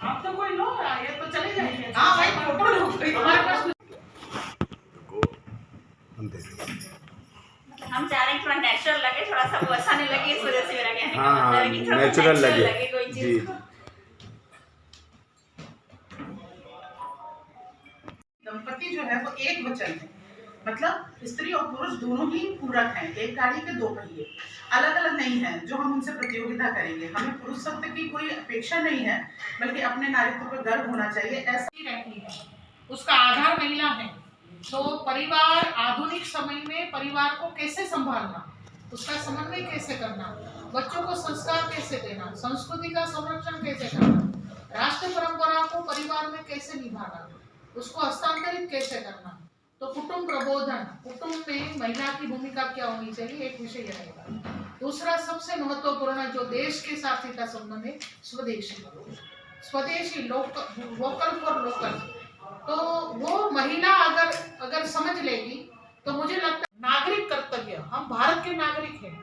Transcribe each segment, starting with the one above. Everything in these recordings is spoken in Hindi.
आप तो कोई लो, ये तो चले जाएंगे। हाँ भाई, फोटो लो हमारे पास। हम चाह रहे हैं थोड़ा नेचुरल लगे, थोड़ा सा वो अच्छा नहीं लगे, इस वजह से मेरा कहने का हाँ, मतलब है कि थोड़ा नेचुरल लगे कोई जी। चीज। दंपति जो है वो एक वचन है, मतलब स्त्री और पुरुष दोनों ही पूरक हैं, एक गाड़ी के दो पहिए, अलग अलग नहीं है जो हम उनसे प्रतियोगिता करेंगे। हमें पुरुष शब्द की कोई अपेक्षा नहीं है, बल्कि अपने नारित्व पर गर्व होना चाहिए। ऐसा ही रहती है, उसका आधार महिला है। तो परिवार आधुनिक समय में परिवार को कैसे संभालना, उसका समन्वय कैसे करना, बच्चों को संस्कार कैसे देना, संस्कृति का संरक्षण कैसे करना, राष्ट्र परंपरा को परिवार में कैसे निभाना, उसको हस्तांतरित कैसे करना। तो कुटुंब प्रबोधन, कुटुंब में महिला की भूमिका क्या होनी चाहिए, एक विषय रहेगा। दूसरा सबसे महत्वपूर्ण जो देश के साथ इसका संबंध है, स्वदेशी। स्वदेशी वोकल फॉर लोकल। तो वो महिला अगर समझ लेगी तो मुझे लगता है नागरिक कर्तव्य, हम भारत के नागरिक हैं,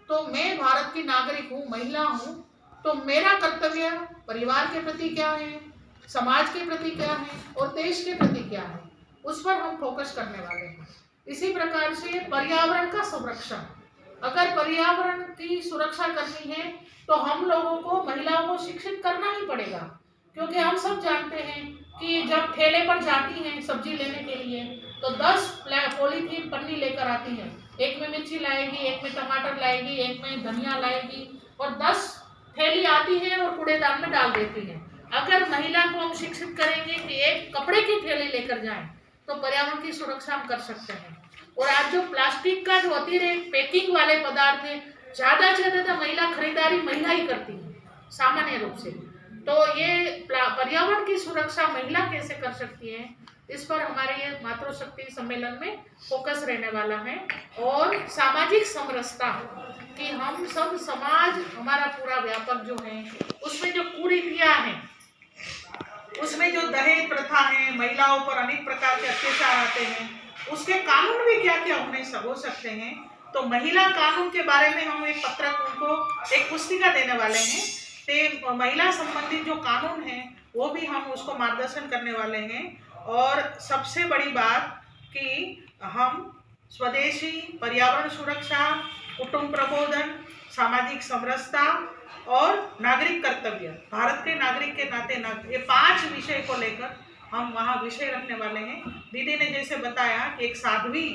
तो मैं भारत की नागरिक हूँ, महिला हूँ, तो मेरा कर्तव्य परिवार के प्रति क्या है, समाज के प्रति क्या है और देश के प्रति क्या है, उस पर हम फोकस करने वाले हैं। इसी प्रकार से पर्यावरण का संरक्षण, अगर पर्यावरण की सुरक्षा करनी है तो हम लोगों को, महिलाओं को शिक्षित करना ही पड़ेगा। क्योंकि हम सब जानते हैं कि जब ठेले पर जाती हैं सब्जी लेने के लिए तो 10 पॉलीथीन पन्नी लेकर आती हैं, एक में मिर्ची लाएगी, एक में टमाटर लाएगी, एक में धनिया लाएगी, और 10 थैली आती है और कूड़ेदान में डाल देती है। अगर महिला को हम शिक्षित करेंगे कि एक कपड़े की थैली लेकर जाएं तो पर्यावरण की सुरक्षा हम कर सकते हैं। और आज जो प्लास्टिक का जो अतिरिक्त पैकिंग वाले पदार्थ है, ज्यादा से ज्यादा महिला खरीदारी महिला ही करती है सामान्य रूप से। तो ये पर्यावरण की सुरक्षा महिला कैसे कर सकती है, इस पर हमारे ये मातृशक्ति सम्मेलन में फोकस रहने वाला है। और सामाजिक समरसता कि हम सब समाज, हमारा पूरा व्यापक जो है, उसमें जो कुरीतियां हैं, उसमें जो दहेज प्रथा है, महिलाओं पर अनेक प्रकार के अत्याचार आते हैं, उसके कानून भी क्या क्या हो सकते हैं। तो महिला कानून के बारे में हम एक पत्रक, उनको एक पुस्तिका देने वाले हैं। तो महिला संबंधित जो कानून है वो भी हम उसको मार्गदर्शन करने वाले हैं। और सबसे बड़ी बात कि हम स्वदेशी, पर्यावरण सुरक्षा, कुटुंब प्रबोधन, सामाजिक समरसता और नागरिक कर्तव्य, भारत के नागरिक के नाते ये 5 विषय को लेकर हम वहाँ विषय रखने वाले हैं। दीदी ने जैसे बताया कि एक साध्वी,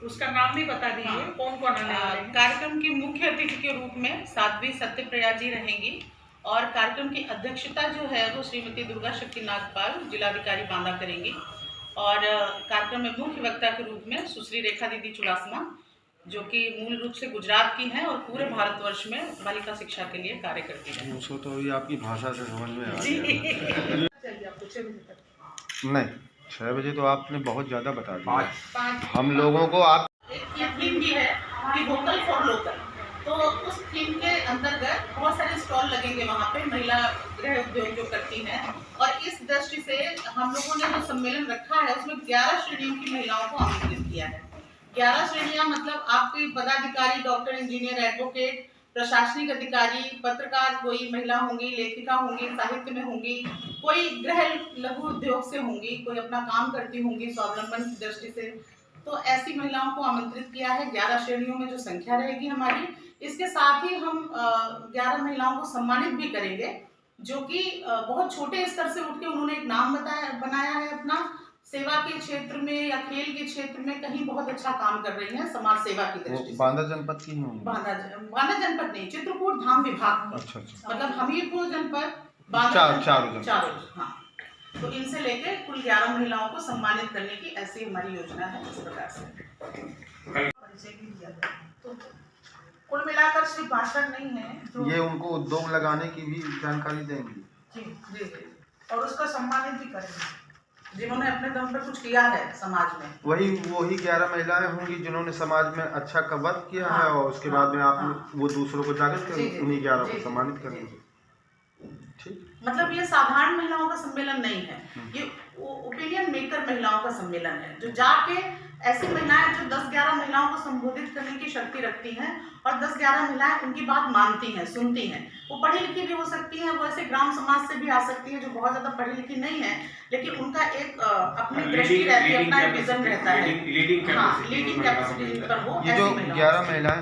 उसका नाम भी बता दीजिए। कौन कौन आने वाले हैं? कार्यक्रम की मुख्य अतिथि के रूप में साध्वी सत्यप्रिया जी रहेंगी और कार्यक्रम की अध्यक्षता जो है वो श्रीमती दुर्गा शक्ति नागपाल, जिलाधिकारी बांदा, करेंगी। और कार्यक्रम में मुख्य वक्ता के रूप में सुश्री रेखा दीदी चुड़ासमा, जो कि मूल रूप से गुजरात की हैं और पूरे भारतवर्ष में बालिका शिक्षा के लिए कार्य करती हैं। उसको तो ये आपकी भाषा से समझ में आ जी। गया। चलिए आपको 6 बजे तक। नहीं, 6 बजे तो आपने बहुत ज़्यादा बता दिया। 5 हम लोगों को आप एक ये थीम भी है कि वोकल फॉर लोकल। तो उस थीम के अंतर्गत बहुत सारे स्टॉल लगेंगे वहाँ पे, महिला गृह उद्योग जो करती हैं। और इस दृष्टि से हम लोगों ने जो सम्मेलन रखा है उसमें 11 श्रेणियों की महिलाओं को आमंत्रित किया है। 11 श्रेणियाँ मतलब आपके पदाधिकारी, डॉक्टर, इंजीनियर, एडवोकेट, प्रशासनिक अधिकारी, पत्रकार, कोई महिला होंगी, लेखिका होंगी, साहित्य में होंगी, कोई गृह लघु उद्योग से होंगी, कोई अपना काम करती होंगी स्वावलंबन की दृष्टि से। तो ऐसी महिलाओं को आमंत्रित किया है 11 श्रेणियों में जो संख्या रहेगी हमारी। इसके साथ ही हम 11 महिलाओं को सम्मानित भी करेंगे, जो कि बहुत छोटे स्तर से उठ के उन्होंने एक नाम बनाया है अपना, सेवा के क्षेत्र में या खेल के क्षेत्र में कहीं बहुत अच्छा काम कर रही हैं समाज सेवा की दृष्टि से। बांदा जनपद की होंगी? बांदा जनपद नहीं, चित्रकूट धाम विभाग। अच्छा। मतलब हमीरपुर जनपद, चारों। हाँ, तो इनसे लेके कुल 11 महिलाओं को सम्मानित करने की ऐसी हमारी योजना है। इस प्रकार से तो कुल मिलाकर सिर्फ भाषण नहीं है, ये उनको उद्योग लगाने की भी जानकारी देंगी। जी, और उसका सम्मानित भी करेंगे जिन्होंने अपने दम पर कुछ किया है समाज में। वही 11 महिलाएं होंगी जिन्होंने समाज में अच्छा वर्क किया है, और उसके बाद में आप वो दूसरों को जागृत कर उन्हीं 11 को सम्मानित करेंगे। ठीक, मतलब ये साधारण महिलाओं का सम्मेलन नहीं है, ये ओपिनियन मेकर महिलाओं का सम्मेलन है, जो जाके ऐसी महिलाएं जो 10-11 महिलाओं को संबोधित करने की शक्ति रखती हैं और 10-11 महिलाएं उनकी बात मानती हैं, सुनती हैं। वो पढ़ी लिखी भी हो सकती हैं, वो ऐसे ग्राम समाज से भी आ सकती है जो बहुत ज्यादा पढ़ी लिखी नहीं है, लेकिन उनका एक अपनी दृष्टि रहती है, अपना एक विजन रहता है, लीडिंग कैपेसिटी पर वो ये ऐसी जो महिलाओं 11 महिलाएं